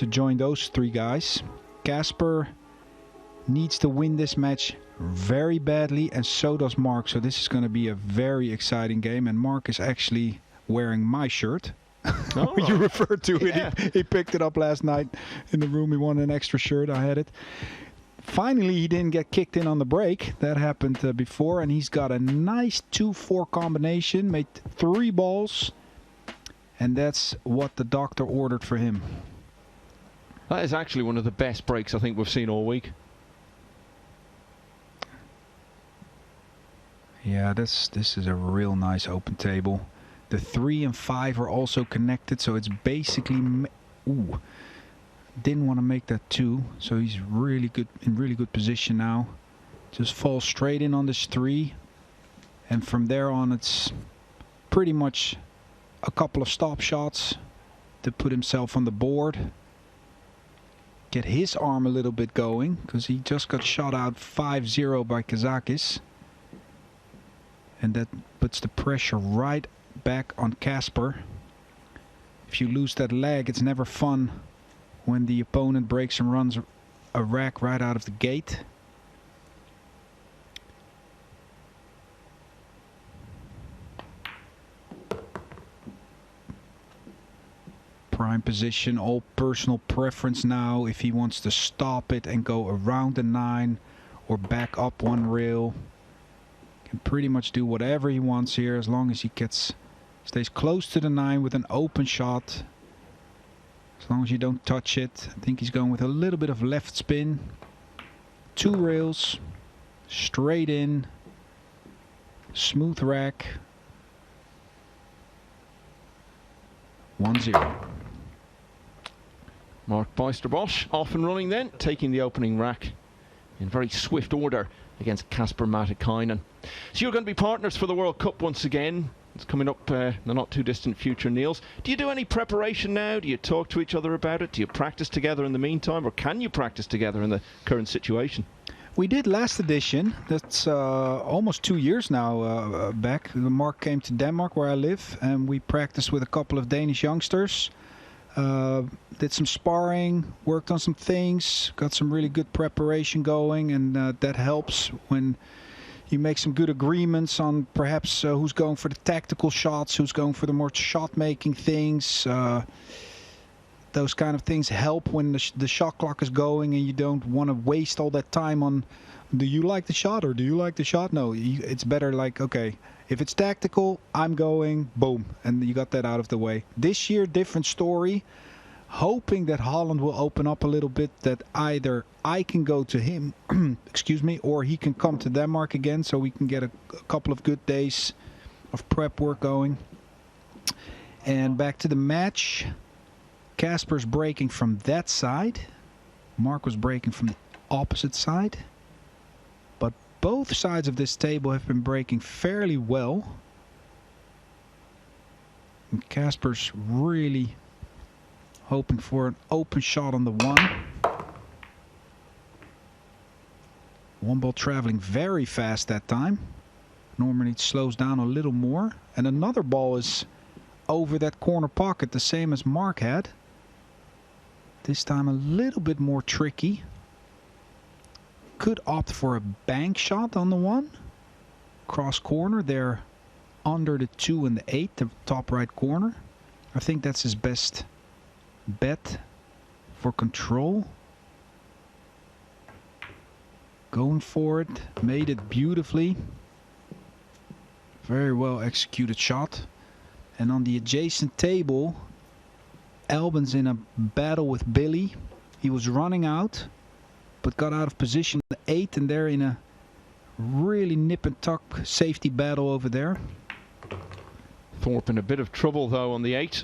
to join those three guys. Casper needs to win this match very badly, and so does Marc. So this is going to be a very exciting game, and Marc is actually wearing my shirt. Oh. You referred to it. He picked it up last night in the room. He won an extra shirt. I had it. Finally, he didn't get kicked in on the break. That happened before, and he's got a nice 2-4 combination. Made 3 balls, and that's what the doctor ordered for him. That is actually one of the best breaks I think we've seen all week. Yeah, this is a real nice open table. The 3 and 5 are also connected, so it's basically... Ooh. Didn't want to make that 2, so he's really good, in really good position now. Just falls straight in on this 3, and from there on it's pretty much a couple of stop shots to put himself on the board. Get his arm a little bit going, because he just got shot out 5-0 by Kazakis. And that puts the pressure right back on Casper. If you lose that leg, it's never fun when the opponent breaks and runs a rack right out of the gate. Prime position, all personal preference now. If he wants to stop it and go around the 9 or back up 1 rail, can pretty much do whatever he wants here, as long as he stays close to the 9 with an open shot. As long as you don't touch it. I think he's going with a little bit of left spin. 2 rails. Straight in. Smooth rack. 1-0. Marc Bijsterbosch off and running then, taking the opening rack in very swift order against Casper Matikainen. So you're going to be partners for the World Cup once again. It's coming up in the not too distant future, Niels. Do you do any preparation now? Do you talk to each other about it? Do you practice together in the meantime, or can you practice together in the current situation? We did last edition. That's almost 2 years now back. Marc came to Denmark, where I live, and we practiced with a couple of Danish youngsters. Did some sparring, worked on some things, got some really good preparation going, and that helps when you make some good agreements on perhaps who's going for the tactical shots, who's going for the more shot-making things. Those kind of things help when the shot clock is going, and you don't want to waste all that time on, do you like the shot or do you like the shot? No, it's better like, okay, if it's tactical, I'm going, boom, and you got that out of the way. This year, different story. Hoping that Holland will open up a little bit, that either I can go to him, excuse me, or he can come to Denmark again, so we can get a couple of good days of prep work going. And back to the match. Casper's breaking from that side. Marc was breaking from the opposite side. But both sides of this table have been breaking fairly well. And Casper's really hoping for an open shot on the 1. One ball traveling very fast that time. Normally it slows down a little more. And another ball is over that corner pocket, the same as Marc had. This time a little bit more tricky. Could opt for a bank shot on the 1. Cross corner there under the 2 and the 8, the top right corner. I think that's his best bet for control. Going for it, made it beautifully. Very well executed shot. And on the adjacent table, Albin's in a battle with Billy. He was running out, but got out of position the 8, and they're in a really nip and tuck safety battle over there. Thorpe in a bit of trouble though on the 8.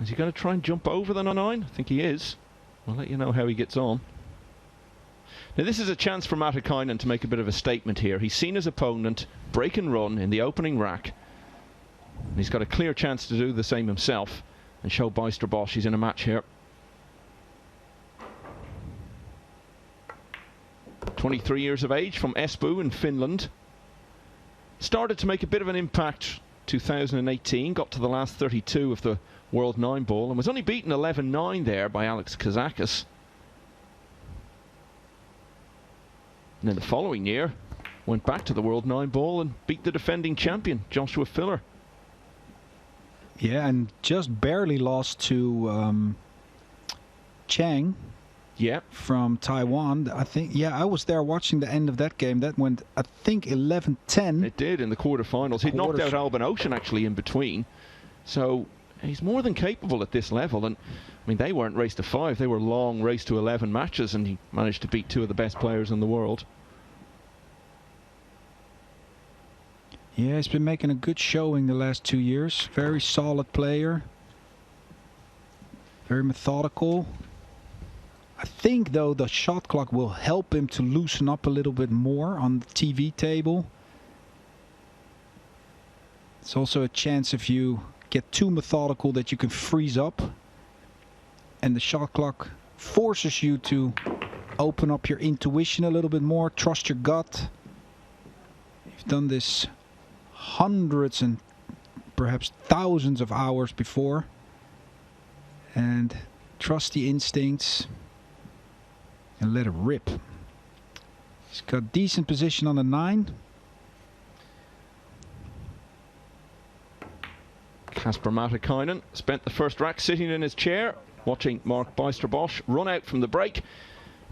Is he going to try and jump over the 9? I think he is. I'll let you know how he gets on. Now this is a chance for Matikainen to make a bit of a statement here. He's seen his opponent break and run in the opening rack. And he's got a clear chance to do the same himself and show Bijsterbosch he's in a match here. 23 years of age, from Espoo in Finland. Started to make a bit of an impact 2018, got to the last 32 of the World 9 ball and was only beaten 11-9 there by Alex Kazakis. And then the following year, went back to the World 9 ball and beat the defending champion, Joshua Filler. Yeah, and just barely lost to Chang. Yeah, from Taiwan. I think, yeah, I was there watching the end of that game. That went, I think, 11-10. It did in the quarterfinals. He'd knocked out Alban Ocean actually in between. So he's more than capable at this level. And I mean, they weren't race to 5. They were long race to 11 matches, and he managed to beat 2 of the best players in the world. Yeah, he's been making a good showing the last 2 years. Very solid player. Very methodical. I think, though, the shot clock will help him to loosen up a little bit more on the TV table. It's also a chance if you get too methodical that you can freeze up. And the shot clock forces you to open up your intuition a little bit more, trust your gut. You've done this hundreds and perhaps thousands of hours before. And trust the instincts. And let it rip. He's got decent position on the 9. Casper Matikainen spent the first rack sitting in his chair, watching Marc Bijsterbosch run out from the break.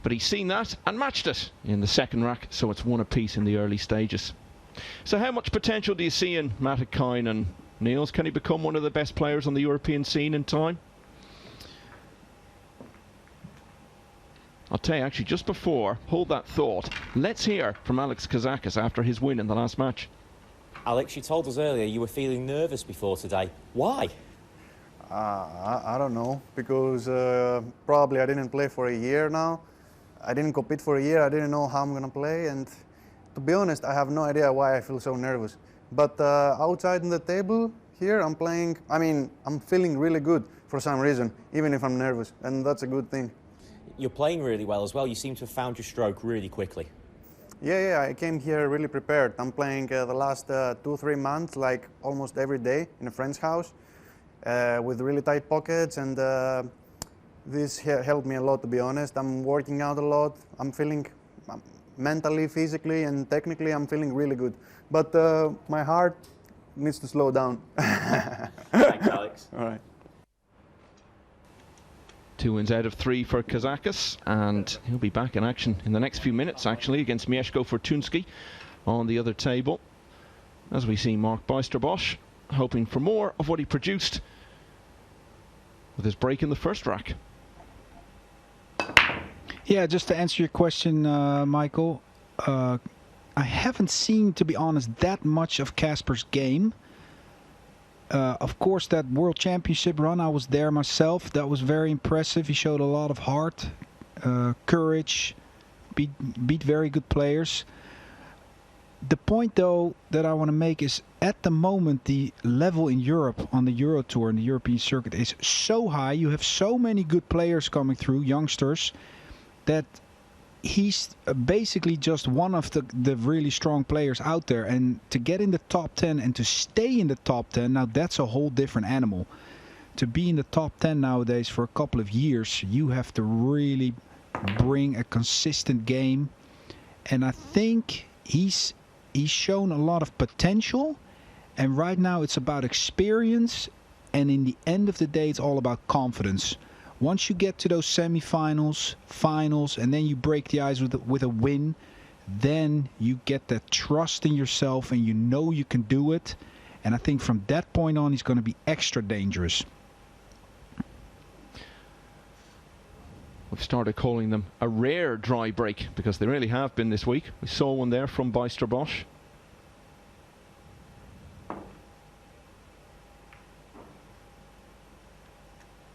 But he's seen that and matched it in the second rack, so it's 1 apiece in the early stages. So how much potential do you see in Matikainen, Niels? Can he become one of the best players on the European scene in time? I'll tell you, actually, just before, hold that thought, let's hear from Alex Kazakis after his win in the last match. Alex, you told us earlier you were feeling nervous before today. Why? I don't know, because probably I didn't play for a year now. I didn't compete for a year, I didn't know how I'm going to play, and to be honest, I have no idea why I feel so nervous. But outside on the table here, I'm feeling really good for some reason, even if I'm nervous, and that's a good thing. You're playing really well as well. You seem to have found your stroke really quickly. Yeah, I came here really prepared. I'm playing the last 2-3 months, like almost every day in a friend's house with really tight pockets, and this helped me a lot, to be honest. I'm working out a lot. I'm feeling mentally, physically, and technically, I'm feeling really good. But my heart needs to slow down. Thanks, Alex. All right. 2 wins out of 3 for Kazakis, and he'll be back in action in the next few minutes, actually, against Mieszko Fortunski on the other table. As we see Marc Bijsterbosch hoping for more of what he produced with his break in the first rack. Yeah, just to answer your question, Michael, I haven't seen, to be honest, that much of Casper's game. Of course, that World Championship run, I was there myself. That was very impressive. He showed a lot of heart, courage, beat very good players. The point, though, that I want to make is, at the moment, the level in Europe on the Euro Tour and the European circuit is so high. You have so many good players coming through, youngsters, that he's basically just one of the really strong players out there. And to get in the top 10 and to stay in the top 10, now that's a whole different animal. To be in the top 10 nowadays for a couple of years, you have to really bring a consistent game. And I think he's shown a lot of potential. And right now it's about experience. And in the end of the day, it's all about confidence. Once you get to those semifinals, finals, and then you break the ice with a win, then you get that trust in yourself and you know you can do it. And I think from that point on, he's going to be extra dangerous. We've started calling them a rare dry break because they really have been this week. We saw one there from Bijsterbosch.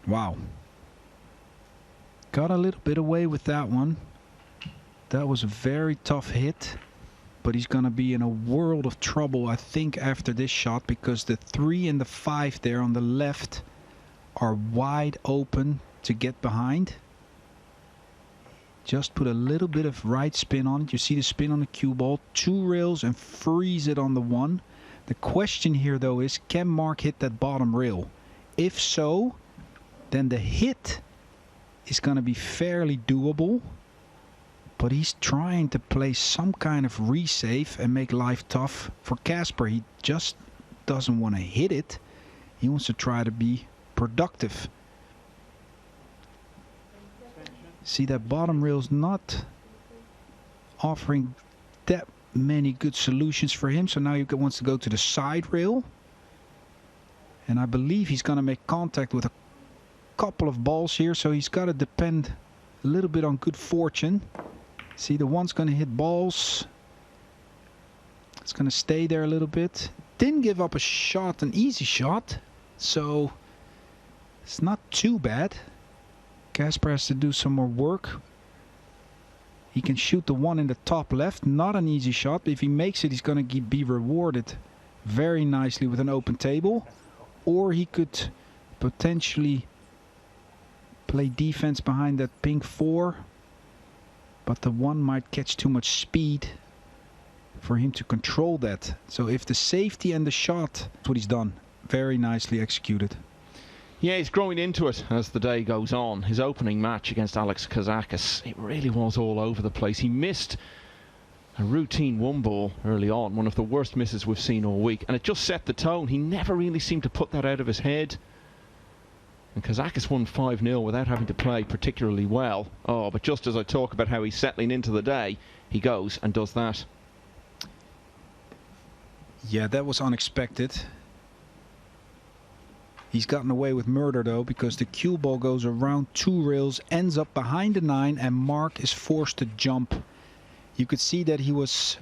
Wow. Got a little bit away with that one. That was a very tough hit. But he's going to be in a world of trouble, I think, after this shot. Because the 3 and the 5 there on the left are wide open to get behind. Just put a little bit of right spin on it. You see the spin on the cue ball. 2 rails and freeze it on the 1. The question here, though, is can Marc hit that bottom rail? if so, then the hit is going to be fairly doable. But he's trying to play some kind of resave and make life tough for Casper. He just doesn't want to hit it. He wants to try to be productive. See, that bottom rail's not offering that many good solutions for him. So now he wants to go to the side rail. And I believe he's going to make contact with a couple of balls here. So he's got to depend a little bit on good fortune. See, the one's going to hit balls. It's going to stay there a little bit. Didn't give up a shot, an easy shot. So it's not too bad. Casper has to do some more work. He can shoot the one in the top left. Not an easy shot. But if he makes it, he's going to be rewarded very nicely with an open table. Or he could potentially play defense behind that pink 4. But the one might catch too much speed for him to control that. So if the safety and the shot, that's what he's done. Very nicely executed. Yeah, he's growing into it as the day goes on. His opening match against Alex Kazakis, it really was all over the place. He missed a routine 1-ball early on, one of the worst misses we've seen all week, and it just set the tone. He never really seemed to put that out of his head. And Kazakis won 5-0 without having to play particularly well. Oh, but just as I talk about how he's settling into the day, he goes and does that. Yeah, that was unexpected. He's gotten away with murder though, because the cue ball goes around 2 rails, ends up behind the 9, and Marc is forced to jump. You could see that he was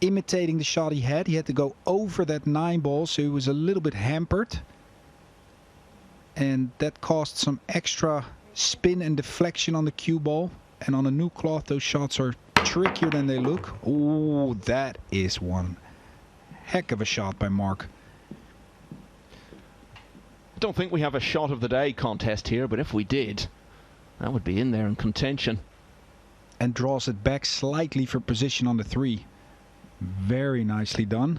imitating the shot he had. He had to go over that 9 ball, so he was a little bit hampered. And that caused some extra spin and deflection on the cue ball. And on a new cloth, those shots are trickier than they look. Oh, that is one heck of a shot by Marc. I don't think we have a shot of the day contest here, but if we did, that would be in there in contention. And draws it back slightly for position on the 3. Very nicely done.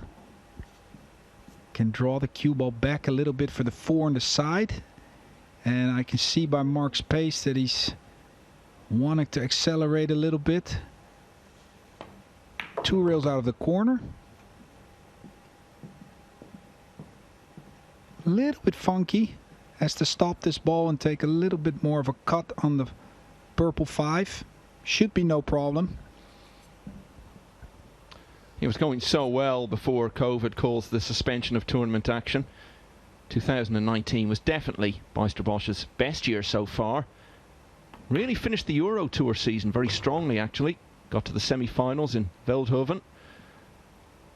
Can draw the cue ball back a little bit for the 4 on the side. And I can see by Marc's pace that he's wanting to accelerate a little bit. 2 rails out of the corner. A little bit funky. Has to stop this ball and take a little bit more of a cut on the purple 5. Should be no problem. He was going so well before COVID caused the suspension of tournament action. 2019 was definitely Bijsterbosch's best year so far. Really finished the Euro Tour season very strongly actually. Got to the semi-finals in Veldhoven.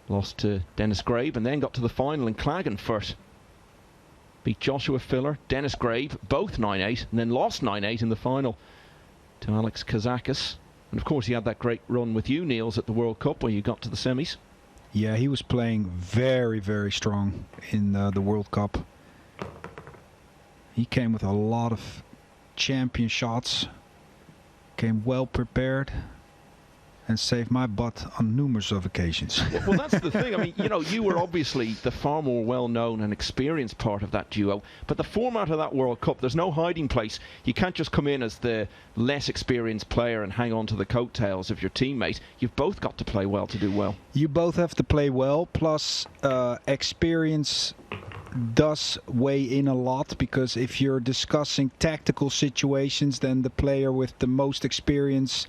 Lost to Dennis Grabe and then got to the final in Klagenfurt. Beat Joshua Filler, Dennis Grabe, both 9-8, and then lost 9-8 in the final to Alex Kazakis. And of course he had that great run with you, Niels, at the World Cup where you got to the semis. Yeah, he was playing very, very strong in the World Cup. He came with a lot of champion shots. Came well prepared. And saved my butt on numerous of occasions. Well, that's the thing. I mean, you know, you were obviously the far more well-known and experienced part of that duo. But the format of that World Cup, there's no hiding place. You can't just come in as the less experienced player and hang on to the coattails of your teammate. You've both got to play well to do well. You both have to play well, plus experience does weigh in a lot, because if you're discussing tactical situations, then the player with the most experience,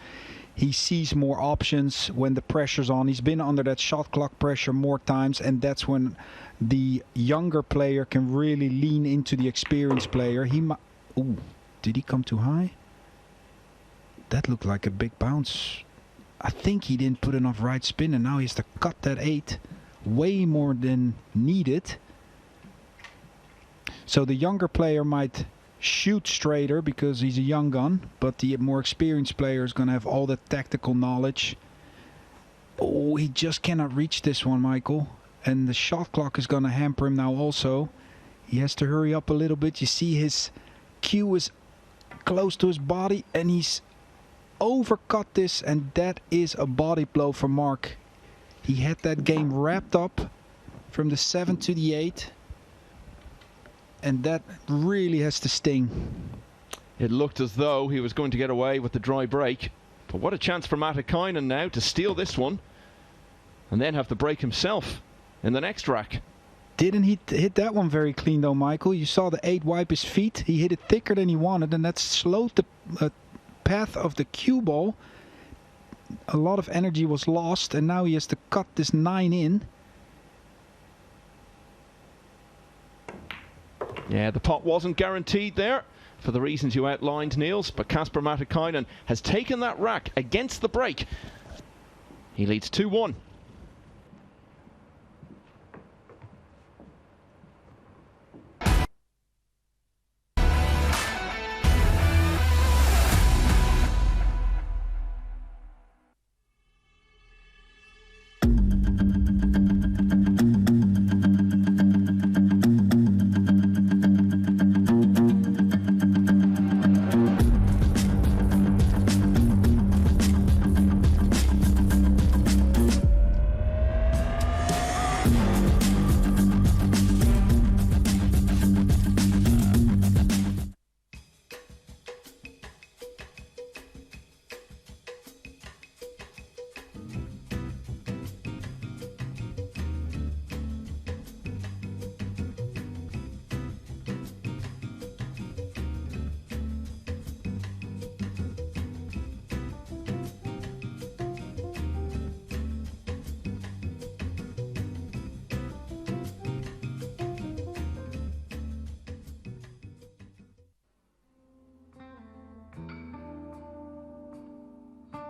he sees more options when the pressure's on. He's been under that shot clock pressure more times, and that's when the younger player can really lean into the experienced player. Ooh, did he come too high? That looked like a big bounce. I think he didn't put enough right spin, and now he has to cut that 8 way more than needed. So the younger player might shoot straighter because he's a young gun, but the more experienced player is going to have all the tactical knowledge. Oh, he just cannot reach this one, Michael. And the shot clock is going to hamper him now also. He has to hurry up a little bit. You see his cue is close to his body and he's overcut this, and that is a body blow for Marc. He had that game wrapped up from the 7 to the 8. and that really has to sting. It looked as though he was going to get away with the dry break. But what a chance for Matikainen now to steal this one and then have the break himself in the next rack. Didn't he hit that one very clean though, Michael? You saw the 8 wipe his feet. He hit it thicker than he wanted, and that slowed the path of the cue ball. A lot of energy was lost, and now he has to cut this 9 in. Yeah, the pot wasn't guaranteed there for the reasons you outlined, Niels, but Casper Matikainen has taken that rack against the break. He leads 2-1.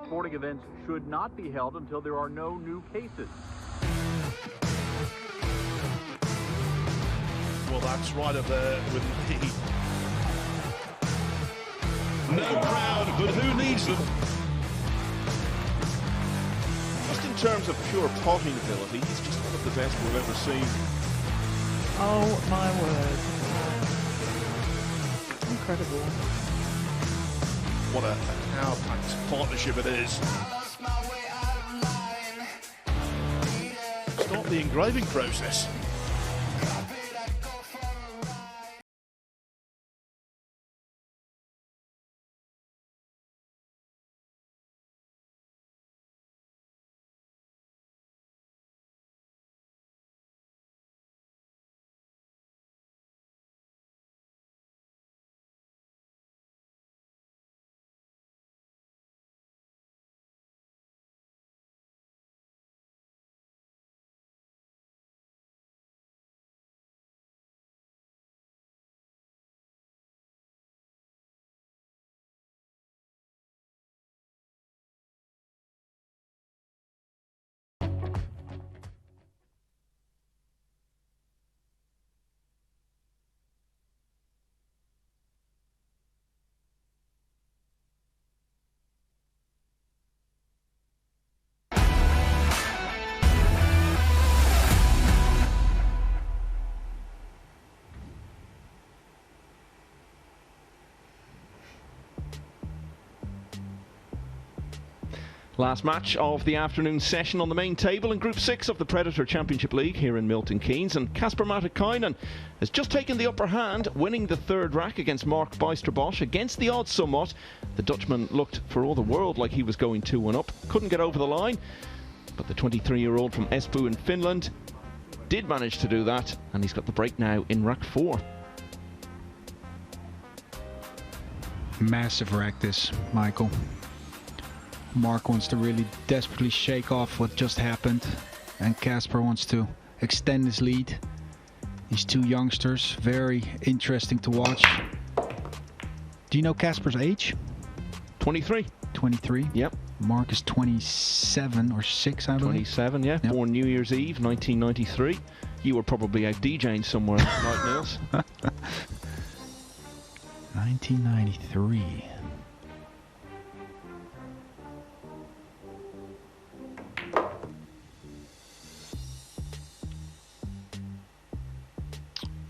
Sporting events should not be held until there are no new cases. Well, that's right up there with no crowd, but who needs them? Just in terms of pure potting ability, he's just one of the best we've ever seen. Oh my word. Incredible. What a power-packed partnership it is. Start the engraving process. Last match of the afternoon session on the main table in Group 6 of the Predator Championship League here in Milton Keynes, and Casper Matikainen has just taken the upper hand, winning the third rack against Marc Bijsterbosch. Against the odds somewhat, the Dutchman looked for all the world like he was going 2-1 up, couldn't get over the line, but the 23-year-old from Espoo in Finland did manage to do that, and he's got the break now in rack 4. Massive rack this, Michael. Mark wants to really desperately shake off what just happened, and Casper wants to extend his lead. These two youngsters, very interesting to watch. Do you know Casper's age? 23. 23? Yep. Mark is 27 or 6, I believe. 27, yeah. Yep. Born New Year's Eve, 1993. You were probably out DJing somewhere, right, Niels? 1993.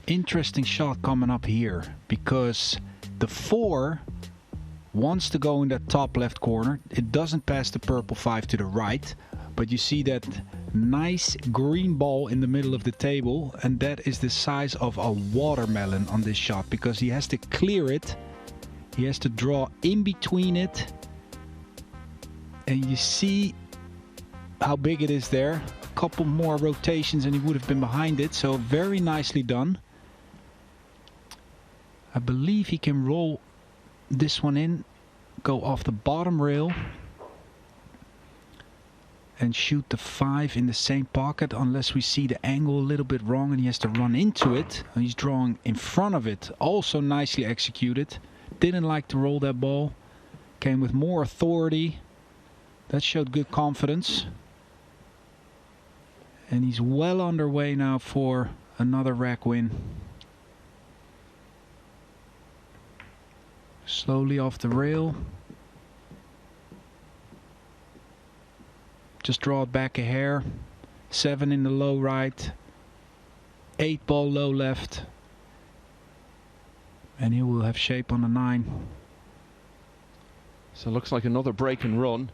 Interesting shot coming up here, because the 4 wants to go in that top left corner. It doesn't pass the purple 5 to the right, but you see that Nice green ball in the middle of the table, and that is the size of a watermelon on this shot, because he has to clear it. He has to draw in between it, and you see how big it is there. A couple more rotations and he would have been behind it, so very nicely done. I believe he can roll this one in, go off the bottom rail and shoot the 5 in the same pocket, unless we see the angle a little bit wrong and he has to run into it. He's drawing in front of it, also nicely executed. Didn't like to roll that ball, came with more authority. That showed good confidence. And he's well underway now for another rack win. Slowly off the rail. Just draw it back a hair. 7 in the low right. 8 ball low left. And he will have shape on the 9. So it looks like another break and run.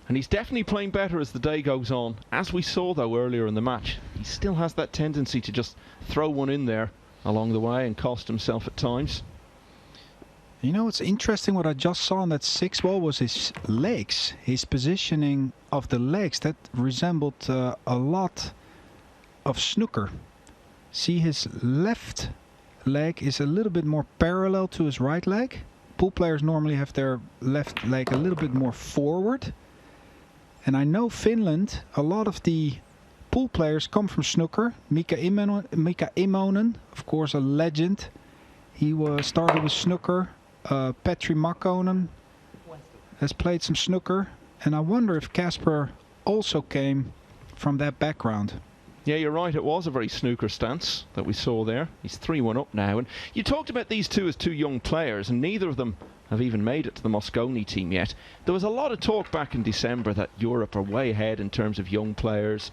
And he's definitely playing better as the day goes on. As we saw though earlier in the match, he still has that tendency to just throw one in there along the way and cost himself at times. You know, it's interesting what I just saw on that 6 ball was his legs. His positioning of the legs, that resembled a lot of snooker. See, his left leg is a little bit more parallel to his right leg. Pool players normally have their left leg a little bit more forward. And I know Finland, a lot of the pool players come from snooker. Mika Immonen, of course a legend. He started with snooker. Petri Makkonen has played some snooker. And I wonder if Casper also came from that background. Yeah, you're right, it was a very snooker stance that we saw there. He's 3-1 up now. And you talked about these two as two young players, and neither of them have even made it to the Mosconi team yet. There was a lot of talk back in December that Europe are way ahead in terms of young players.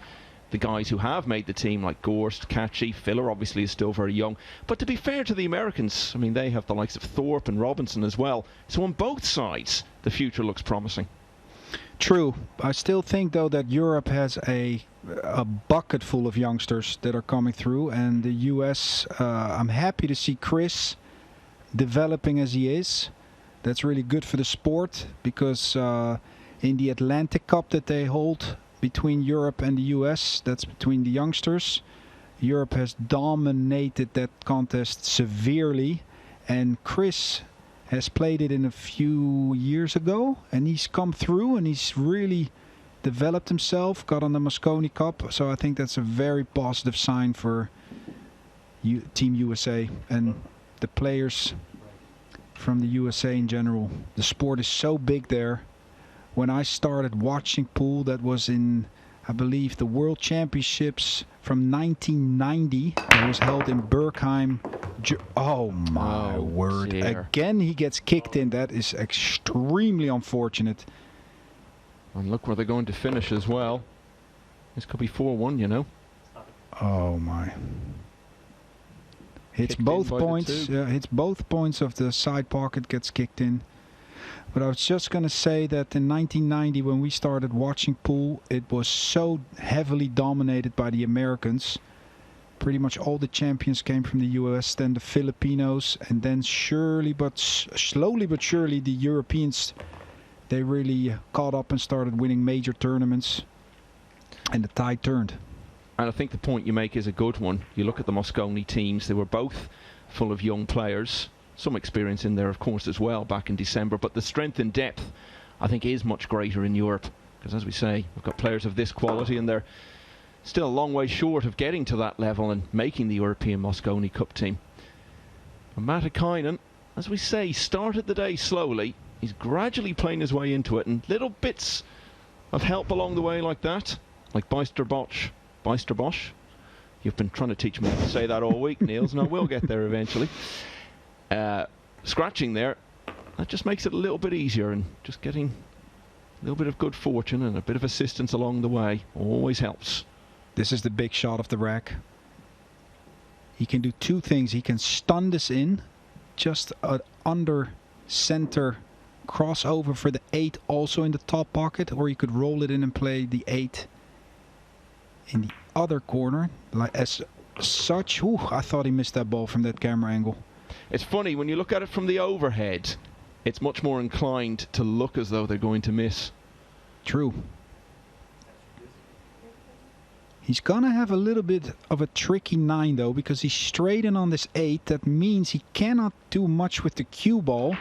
The guys who have made the team, like Gorst, Kachi, Filler obviously is still very young. But to be fair to the Americans, I mean, they have the likes of Thorpe and Robinson as well. So on both sides, the future looks promising. True. I still think, though, that Europe has a bucket full of youngsters that are coming through. And the US, I'm happy to see Chris developing as he is. That's really good for the sport, because in the Atlantic Cup that they hold between Europe and the US, that's between the youngsters, Europe has dominated that contest severely, and Chris has played it in a few years ago, and he's come through and he's really developed himself, got on the Mosconi Cup, so I think that's a very positive sign for Team USA and the players from the USA in general. The sport is so big there. When I started watching pool, that was in, I believe, the World Championships from 1990. It was held in Berkheim. Oh my word. Dear. Again he gets kicked in. That is extremely unfortunate. And look where they're going to finish as well. This could be 4-1, you know. Oh my. Hits Kicked both in by the points. two. Hits both points of the side pocket, gets kicked in. But I was just going to say that in 1990, when we started watching pool, it was so heavily dominated by the Americans. Pretty much all the champions came from the US, then the Filipinos, and then slowly but surely the Europeans, they really caught up and started winning major tournaments, and the tide turned. And I think the point you make is a good one. You look at the Mosconi teams, they were both full of young players. Some experience in there, of course, as well, back in December. But the strength and depth, I think, is much greater in Europe. Because, as we say, we've got players of this quality, and they're still a long way short of getting to that level and making the European Mosconi Cup team. And Matikainen, as we say, started the day slowly. He's gradually playing his way into it, and little bits of help along the way like that, like Bijsterbosch. You've been trying to teach me to say that all week, Niels, and I will get there eventually. Scratching there, that just makes it a little bit easier, and just getting a little bit of good fortune and a bit of assistance along the way always helps. This is the big shot of the rack. He can do two things. He can stun this in, just an under center crossover for the 8 also in the top pocket, or you could roll it in and play the 8 in the other corner. Like as such, ooh, I thought he missed that ball from that camera angle. It's funny, when you look at it from the overhead, it's much more inclined to look as though they're going to miss. True. He's gonna have a little bit of a tricky 9 though, because he's straight in on this 8. That means he cannot do much with the cue ball,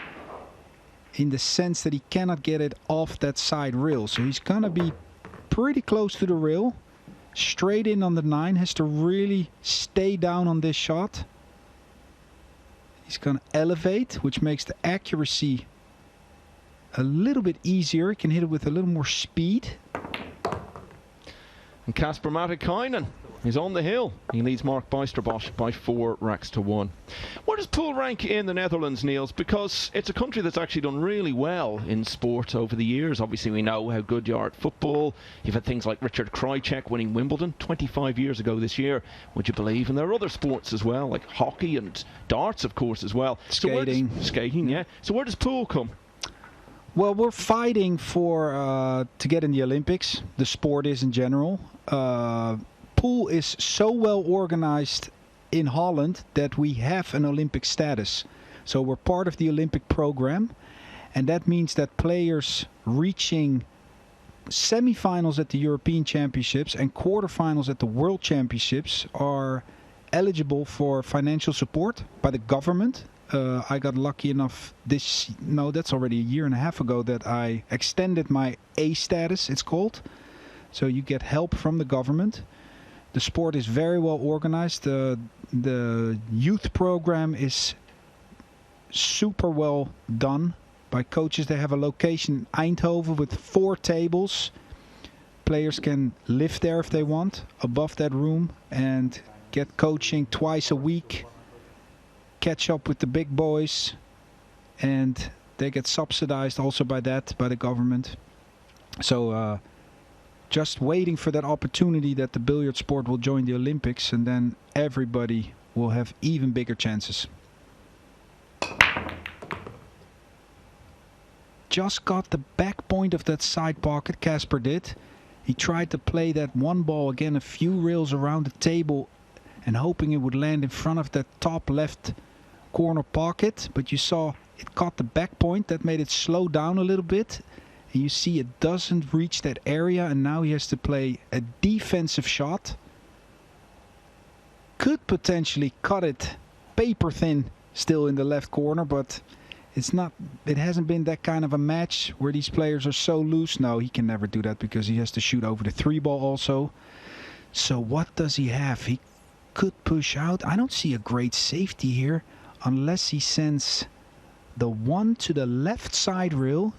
in the sense that he cannot get it off that side rail. So he's gonna be pretty close to the rail. Straight in on the 9, has to really stay down on this shot. He's gonna elevate, which makes the accuracy a little bit easier. He can hit it with a little more speed. And Casper Matikainen is on the hill. He leads Marc Bijsterbosch by 4 racks to 1. Where does pool rank in the Netherlands, Niels? Because it's a country that's actually done really well in sport over the years. Obviously, we know how good you are at football. You've had things like Richard Krajicek winning Wimbledon 25 years ago this year, would you believe? And there are other sports as well, like hockey and darts, of course, as well. Skating. So skating, yeah. So where does pool come? Well, we're fighting for to get in the Olympics. The sport is in general. Pool is so well organized in Holland that we have an Olympic status. So we're part of the Olympic program, and that means that players reaching semifinals at the European Championships and quarterfinals at the World Championships are eligible for financial support by the government. I got lucky enough that's already a year and a half ago, that I extended my A status, it's called. So you get help from the government. The sport is very well organized. The youth program is super well done by coaches. They have a location in Eindhoven with 4 tables. Players can live there if they want, above that room, and get coaching twice a week. Catch up with the big boys, and they get subsidized also by the government. So just waiting for that opportunity that the billiard sport will join the Olympics, and then everybody will have even bigger chances. Just got the back point of that side pocket, Casper did. He tried to play that one ball again a few rails around the table and hoping it would land in front of that top left corner pocket, but you saw it caught the back point. That made it slow down a little bit, and you see it doesn't reach that area, and now he has to play a defensive shot. Could potentially cut it paper thin still in the left corner, but it hasn't been that kind of a match where these players are so loose. No, he can never do that because he has to shoot over the 3 ball also. So what does he have? He could push out. I don't see a great safety here, unless he sends the 1 to the left side rail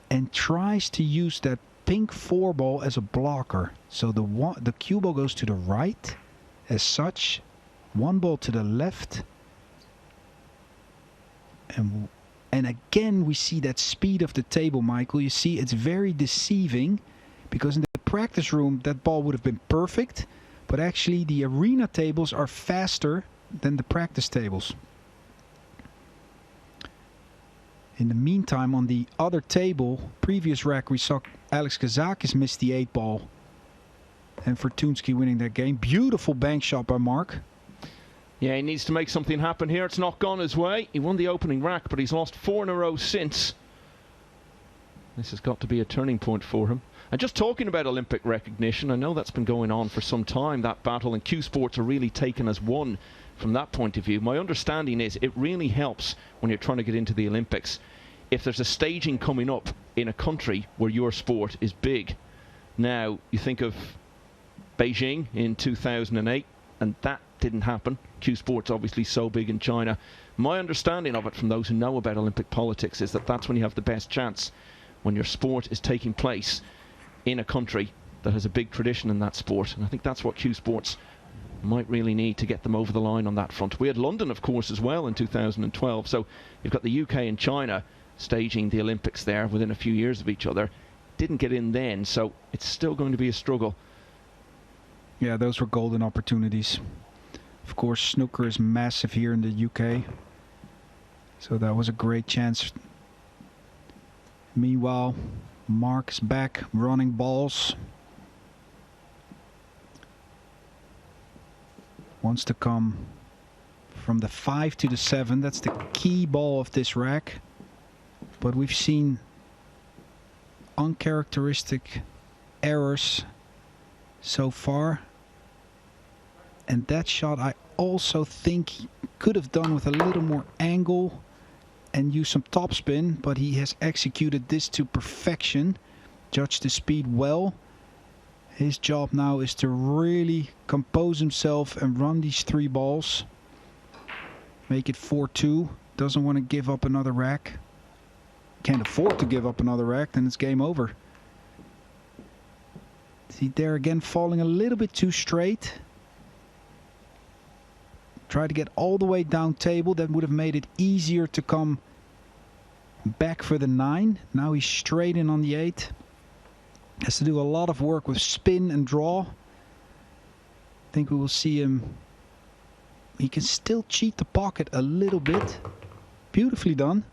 and tries to use that pink 4 ball as a blocker. So the cue ball goes to the right as such, 1 ball to the left, and again we see that speed of the table, Michael. You see it's very deceiving, because in the practice room that ball would have been perfect, but actually the arena tables are faster than the practice tables. In the meantime, on the other table, previous rack, we saw Alex Kazakis miss the 8 ball, and Fortunsky winning that game. Beautiful bank shot by Marc. Yeah, he needs to make something happen here. It's not gone his way. He won the opening rack, but he's lost 4 in a row since. This has got to be a turning point for him. And just talking about Olympic recognition, I know that's been going on for some time, that battle, and Q Sports are really taken as one from that point of view. My understanding is it really helps when you're trying to get into the Olympics if there's a staging coming up in a country where your sport is big. Now, you think of Beijing in 2008, and that didn't happen. Q Sports obviously so big in China. My understanding of it from those who know about Olympic politics is that that's when you have the best chance, when your sport is taking place in a country that has a big tradition in that sport. And I think that's what Q Sports might really need to get them over the line on that front. We had London, of course, as well in 2012. So you've got the UK and China staging the Olympics there within a few years of each other. Didn't get in then, so it's still going to be a struggle. Yeah, those were golden opportunities. Of course, snooker is massive here in the UK, so that was a great chance. Meanwhile, Marc's back running balls. Wants to come from the 5 to the 7. That's the key ball of this rack. But we've seen uncharacteristic errors so far. And that shot I also think he could have done with a little more angle and use some topspin, but he has executed this to perfection. Judged the speed well. His job now is to really compose himself and run these 3 balls. Make it 4-2. Doesn't want to give up another rack. Can't afford to give up another rack, then it's game over. See there again, falling a little bit too straight. Try to get all the way down table. That would have made it easier to come back for the 9. Now he's straight in on the 8. Has to do a lot of work with spin and draw. I think we will see him. He can still cheat the pocket a little bit. Beautifully done.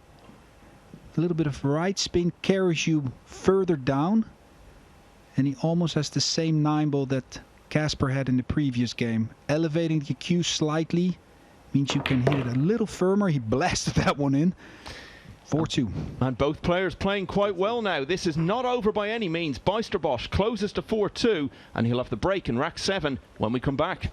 A little bit of right spin carries you further down. And he almost has the same 9 ball that Casper had in the previous game. Elevating the cue slightly means you can hit it a little firmer. He blasted that one in. 4-2. And both players playing quite well now. This is not over by any means. Bijsterbosch closes to 4-2, and he'll have the break in rack 7 when we come back.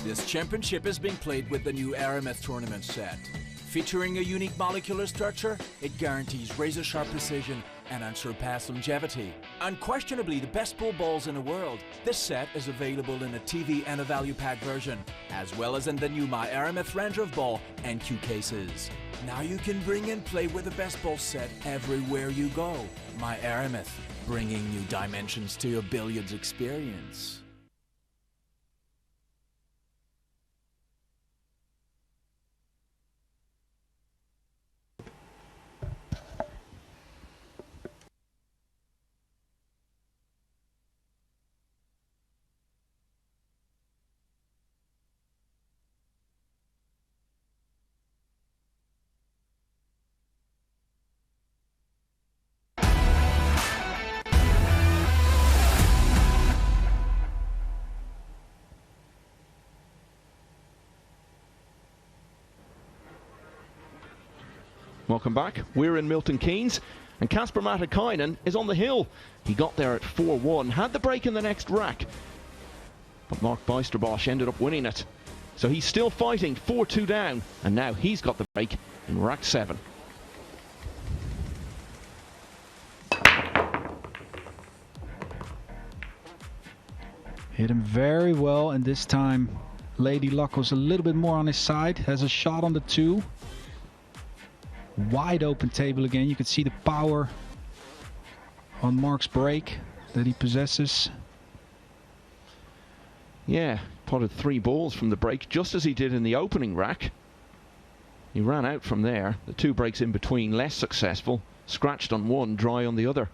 This championship is being played with the new Aramith tournament set. Featuring a unique molecular structure, it guarantees razor-sharp precision and unsurpassed longevity. Unquestionably the best pool balls in the world, this set is available in a TV and a value pack version, as well as in the new My Aramith range of ball and cue cases. Now you can bring and play with the best ball set everywhere you go. My Aramith, bringing new dimensions to your billiards experience. Welcome back. We're in Milton Keynes, and Casper Matikainen is on the hill. He got there at 4-1, had the break in the next rack, but Marc Bijsterbosch ended up winning it. So he's still fighting, 4-2 down, and now he's got the break in rack 7. Hit him very well, and this time Lady Luck was a little bit more on his side. Has a shot on the 2. Wide open table again. You can see the power on Marc's break that he possesses. Yeah, potted 3 balls from the break, just as he did in the opening rack. He ran out from there. The 2 breaks in between, less successful. scratched on one, dry on the other.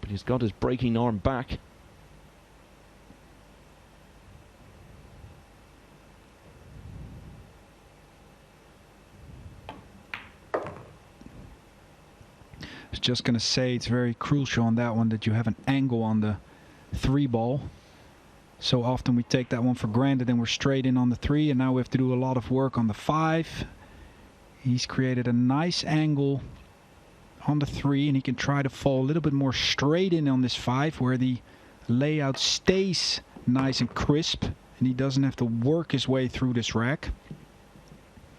But he's got his braking arm back. I was just going to say it's very crucial on that one that you have an angle on the 3 ball. So often we take that one for granted and we're straight in on the 3, and now we have to do a lot of work on the 5. He's created a nice angle on the 3, and he can try to fall a little bit more straight in on this 5 where the layout stays nice and crisp and he doesn't have to work his way through this rack.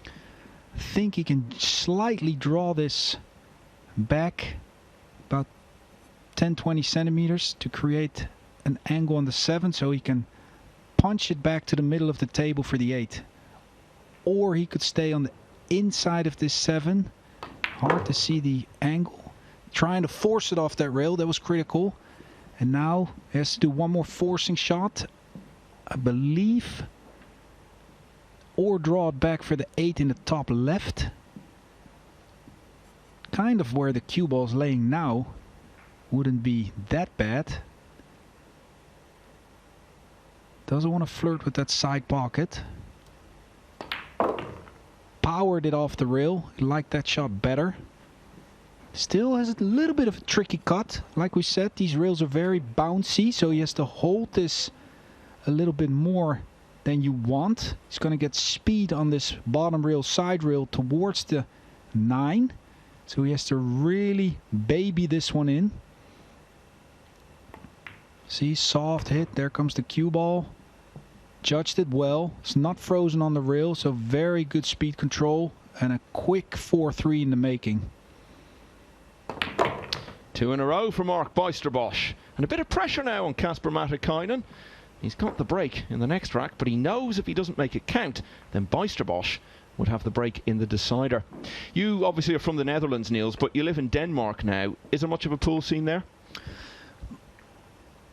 I think he can slightly draw this back about 10-20 centimeters to create an angle on the 7 so he can punch it back to the middle of the table for the 8. Or he could stay on the inside of this 7. Hard to see the angle. Trying to force it off that rail. That was critical. And now he has to do one more forcing shot, I believe. Or draw it back for the 8 in the top left. Kind of where the cue ball is laying now. Wouldn't be that bad. Doesn't want to flirt with that side pocket. Powered it off the rail. Liked that shot better. Still has a little bit of a tricky cut. Like we said, these rails are very bouncy, so he has to hold this a little bit more than you want. He's going to get speed on this bottom rail, side rail towards the 9. So he has to really baby this one in. See, soft hit. There comes the cue ball. Judged it well. It's not frozen on the rail, so very good speed control and a quick 4-3 in the making. 2 in a row for Marc Bijsterbosch. And a bit of pressure now on Casper Matikainen. He's got the break in the next rack, but he knows if he doesn't make it count, then Bijsterbosch would have the break in the decider. You obviously are from the Netherlands, Niels, but you live in Denmark now. Is there much of a pool scene there?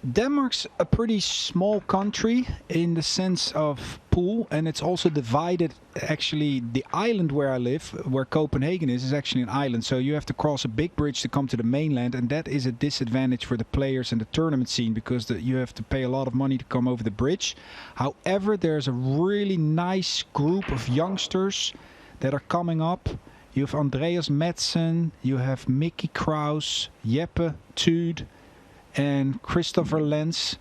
Denmark's a pretty small country in the sense of pool, and it's also divided. Actually, the island where I live, where Copenhagen is actually an island, so you have to cross a big bridge to come to the mainland, and that is a disadvantage for the players in the tournament scene because you have to pay a lot of money to come over the bridge. However, there's a really nice group of youngsters that are coming up. You have Andreas Madsen, you have Mickey Kraus, Jeppe Tude, and Christopher Lenz,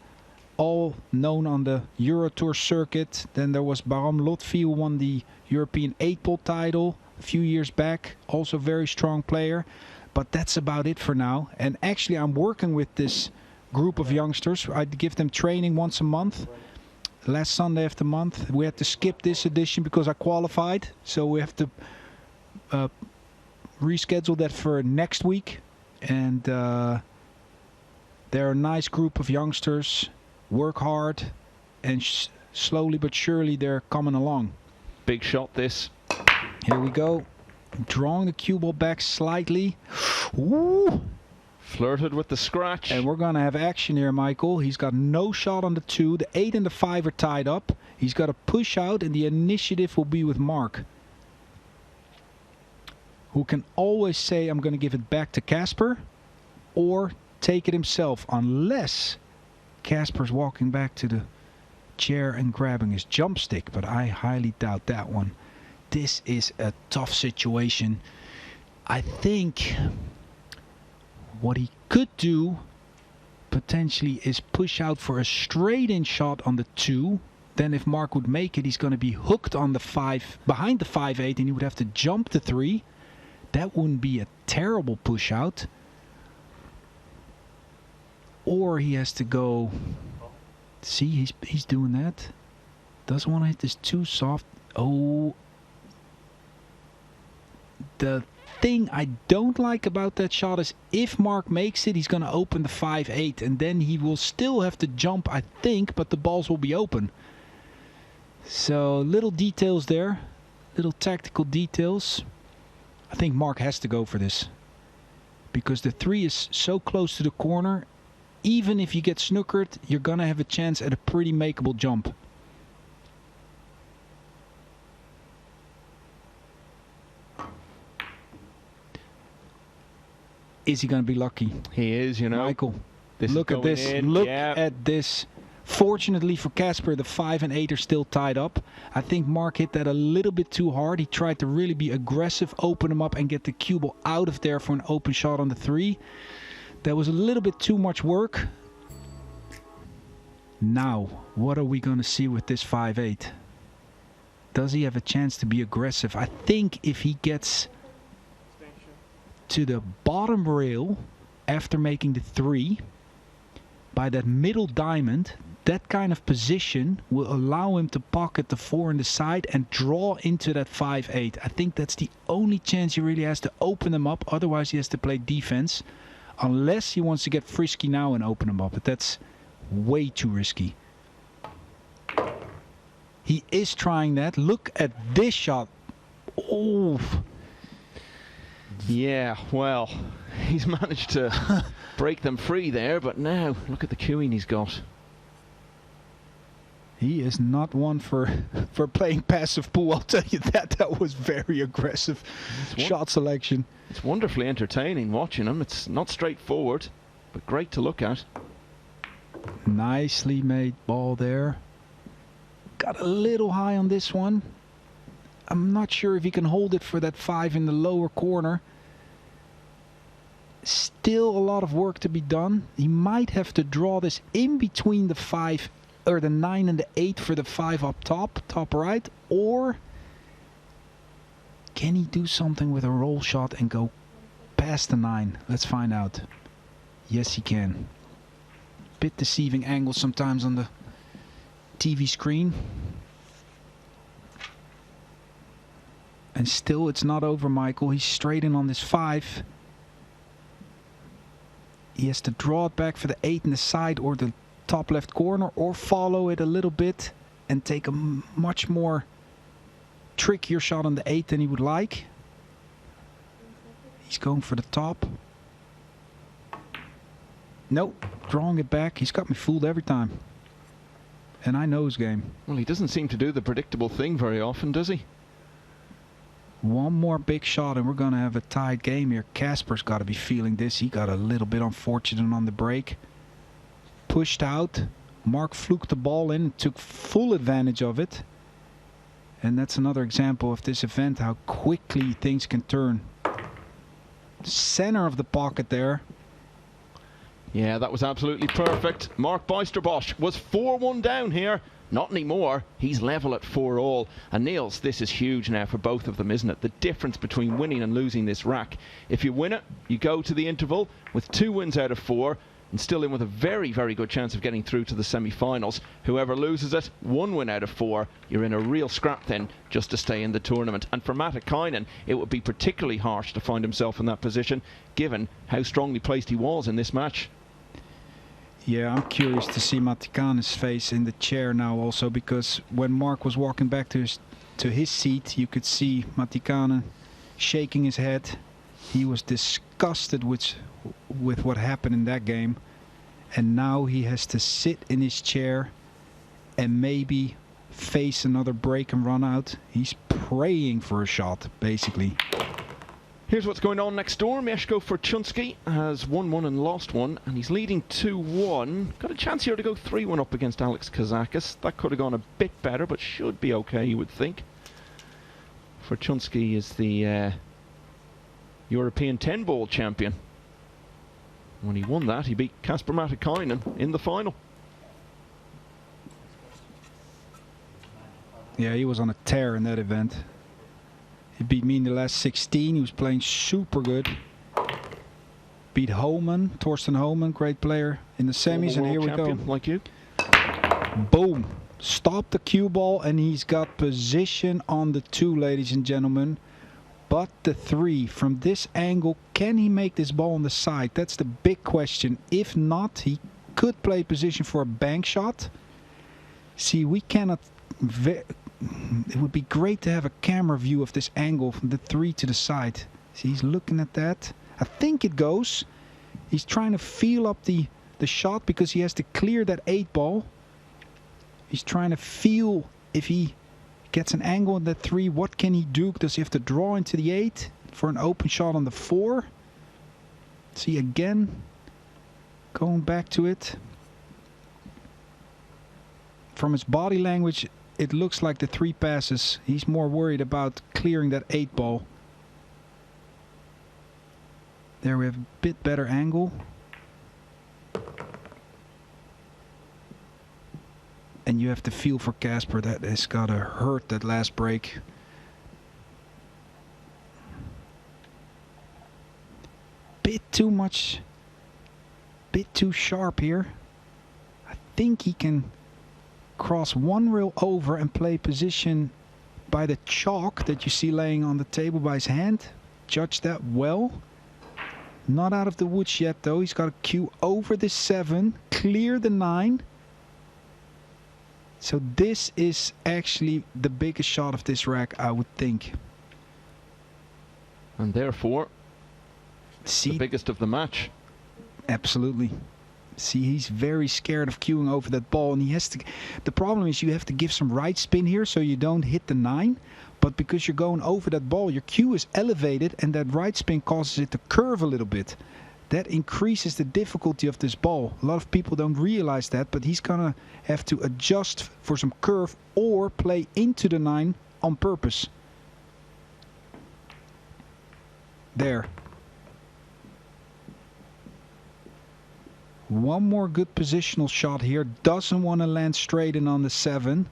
all known on the Euro Tour circuit. Then there was Baram Lotfi, who won the European 8-ball title a few years back. Also very strong player. But that's about it for now. And actually I'm working with this group of youngsters. I give them training once a month. Last Sunday of the month. We had to skip this edition because I qualified. So we have to reschedule that for next week. And they're a nice group of youngsters, work hard, and slowly but surely they're coming along. Big shot this. Here we go. Drawing the cue ball back slightly. Ooh. Flirted with the scratch. And we're going to have action here, Michael. He's got no shot on the 2. The 8 and the 5 are tied up. He's got to push out, and the initiative will be with Marc, who can always say, I'm going to give it back to Casper, or take it himself, unless Casper's walking back to the chair and grabbing his jump stick, but I highly doubt that one. This is a tough situation. I think what he could do potentially is push out for a straight-in shot on the 2. Then if Marc would make it, he's going to be hooked on the 5, behind the 5-8, and he would have to jump the 3. That wouldn't be a terrible push out. Or he has to go. See, he's doing that. Doesn't want to hit this too soft. Oh. The thing I don't like about that shot is if Marc makes it, he's going to open the 5-8. And then he will still have to jump, I think, but the balls will be open. So little details there. Little tactical details. I think Marc has to go for this. Because the 3 is so close to the corner. Even if you get snookered, you're going to have a chance at a pretty makeable jump. Is he going to be lucky? He is, you know. Michael, This look is at going this. in. Look Yeah. at this. Fortunately for Casper, the 5 and 8 are still tied up. I think Marc hit that a little bit too hard. He tried to really be aggressive, open him up, and get the cue ball out of there for an open shot on the 3. That was a little bit too much work. Now, what are we going to see with this 5-8? Does he have a chance to be aggressive? I think if he gets to the bottom rail after making the 3 by that middle diamond, that kind of position will allow him to pocket the 4 in the side and draw into that 5-8. I think that's the only chance he really has to open them up. Otherwise he has to play defense, unless he wants to get frisky now and open them up. But that's way too risky. He is trying that. Look at this shot. Oh. Yeah, well, he's managed to break them free there, but now look at the cueing he's got. He is not one for playing passive pool, I'll tell you that. That was very aggressive shot selection. It's wonderfully entertaining watching him. It's not straightforward, but great to look at. Nicely made ball there. Got a little high on this one. I'm not sure if he can hold it for that 5 in the lower corner. Still a lot of work to be done. He might have to draw this in between the 5 or the 9 and the 8 for the 5 up top right, or can he do something with a roll shot and go past the 9? Let's find out. Yes, he can. Bit deceiving angle sometimes on the TV screen. And still it's not over, Michael. He's straight in on this 5. He has to draw it back for the 8 in the side or the top left corner, or follow it a little bit and take a much more trickier shot on the 8 than he would like. He's going for the top. Nope, drawing it back. He's got me fooled every time. And I know his game. Well, he doesn't seem to do the predictable thing very often, does he? One more big shot and we're going to have a tied game here. Casper's got to be feeling this. He got a little bit unfortunate on the break. Pushed out. Marc fluked the ball in and took full advantage of it. And that's another example of this event, how quickly things can turn. Center of the pocket there. Yeah, that was absolutely perfect. Marc Bijsterbosch was 4-1 down here. Not anymore. He's level at 4-all. And Niels, this is huge now for both of them, isn't it? The difference between winning and losing this rack. If you win it, you go to the interval with 2 wins out of 4 and still in with a very, very good chance of getting through to the semi-finals. Whoever loses it, 1 win out of 4, you're in a real scrap then just to stay in the tournament. And for Matikainen, it would be particularly harsh to find himself in that position, given how strongly placed he was in this match. Yeah, I'm curious to see Matikainen's face in the chair now also, because when Marc was walking back to his seat, you could see Matikainen shaking his head. He was disgusted with what happened in that game, and now he has to sit in his chair and maybe face another break and run out. He's praying for a shot, basically. Here's what's going on next door. Mieszko Fortuński has won 1 and lost 1, and he's leading 2-1. Got a chance here to go 3-1 up against Alex Kazakis. That could have gone a bit better, but should be okay, you would think. Fortuński is the European 10-ball champion. When he won that, he beat Casper Matikainen in the final. Yeah, he was on a tear in that event. He beat me in the last 16. He was playing super good. Beat Homan, Torsten Homan, great player in the semis, and here we go. Like you. Boom. Stop the cue ball, and he's got position on the 2, ladies and gentlemen. But the 3 from this angle, can he make this ball on the side? That's the big question. If not, he could play position for a bank shot. See, we cannot. It would be great to have a camera view of this angle from the 3 to the side. See, he's looking at that. I think it goes. He's trying to feel up the shot because he has to clear that 8 ball. He's trying to feel if he gets an angle on that 3. What can he do? Does he have to draw into the 8 for an open shot on the 4? See, again, going back to it. From his body language, it looks like the 3 passes. He's more worried about clearing that 8 ball. There we have a bit better angle. And you have to feel for Casper. That has got to hurt, that last break. Bit too much. Bit too sharp here. I think he can cross 1 rail over and play position by the chalk that you see laying on the table by his hand. Judge that well. Not out of the woods yet though. He's got a cue over the 7, clear the 9. So this is actually the biggest shot of this rack, I would think. And therefore, see, the biggest of the match. Absolutely. See, he's very scared of queuing over that ball, and he has to. The problem is you have to give some right spin here so you don't hit the 9. But because you're going over that ball, your cue is elevated, and that right spin causes it to curve a little bit. That increases the difficulty of this ball. A lot of people don't realize that, but he's gonna have to adjust for some curve or play into the 9 on purpose. There. One more good positional shot here. Doesn't want to land straight in on the 7.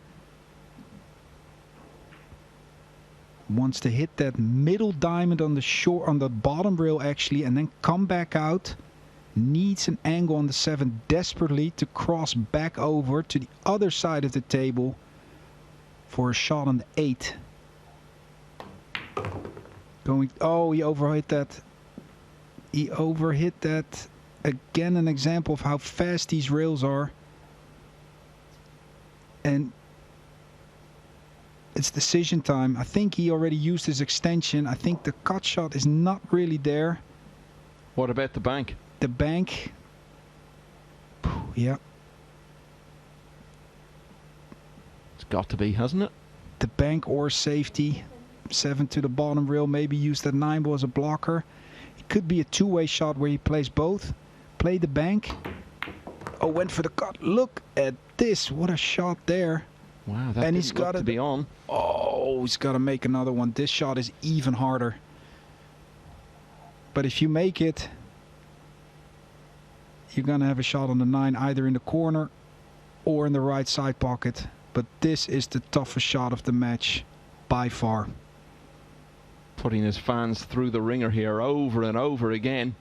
Wants to hit that middle diamond on the short, on the bottom rail actually, and then come back out. Needs an angle on the 7 desperately to cross back over to the other side of the table for a shot on the 8. Going, oh, he overhit that. He overhit that. Again, an example of how fast these rails are. And it's decision time. I think he already used his extension. I think the cut shot is not really there. What about the bank? The bank. Yeah. It's got to be, hasn't it? The bank or safety. 7 to the bottom rail. Maybe use that 9 ball as a blocker. It could be a two-way shot where he plays both. Play the bank. Oh, went for the cut. Look at this. What a shot there. Wow, that and he's got to be on. Oh, he's got to make another one. This shot is even harder. But if you make it, you're going to have a shot on the 9 either in the corner or in the right side pocket. But this is the toughest shot of the match by far. Putting his fans through the ringer here over and over again.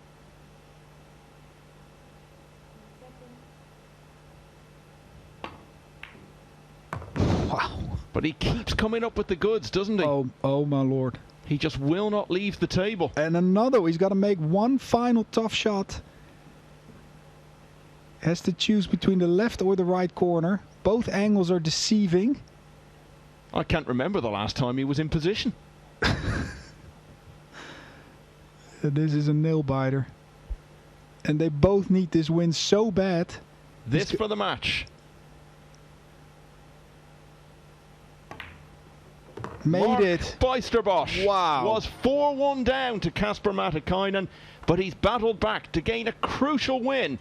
Wow. But he keeps coming up with the goods, doesn't he? Oh my lord. He just will not leave the table. And another, he's got to make one final tough shot. Has to choose between the left or the right corner. Both angles are deceiving. I can't remember the last time he was in position. This is a nail biter. And they both need this win so bad. This for the match. Made it. Bijsterbosch was 4-1 down to Casper Matikainen, but he's battled back to gain a crucial win.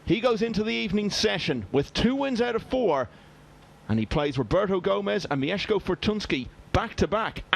He goes into the evening session with 2 wins out of 4, and he plays Roberto Gomez and Mieszko Fortunski back to back.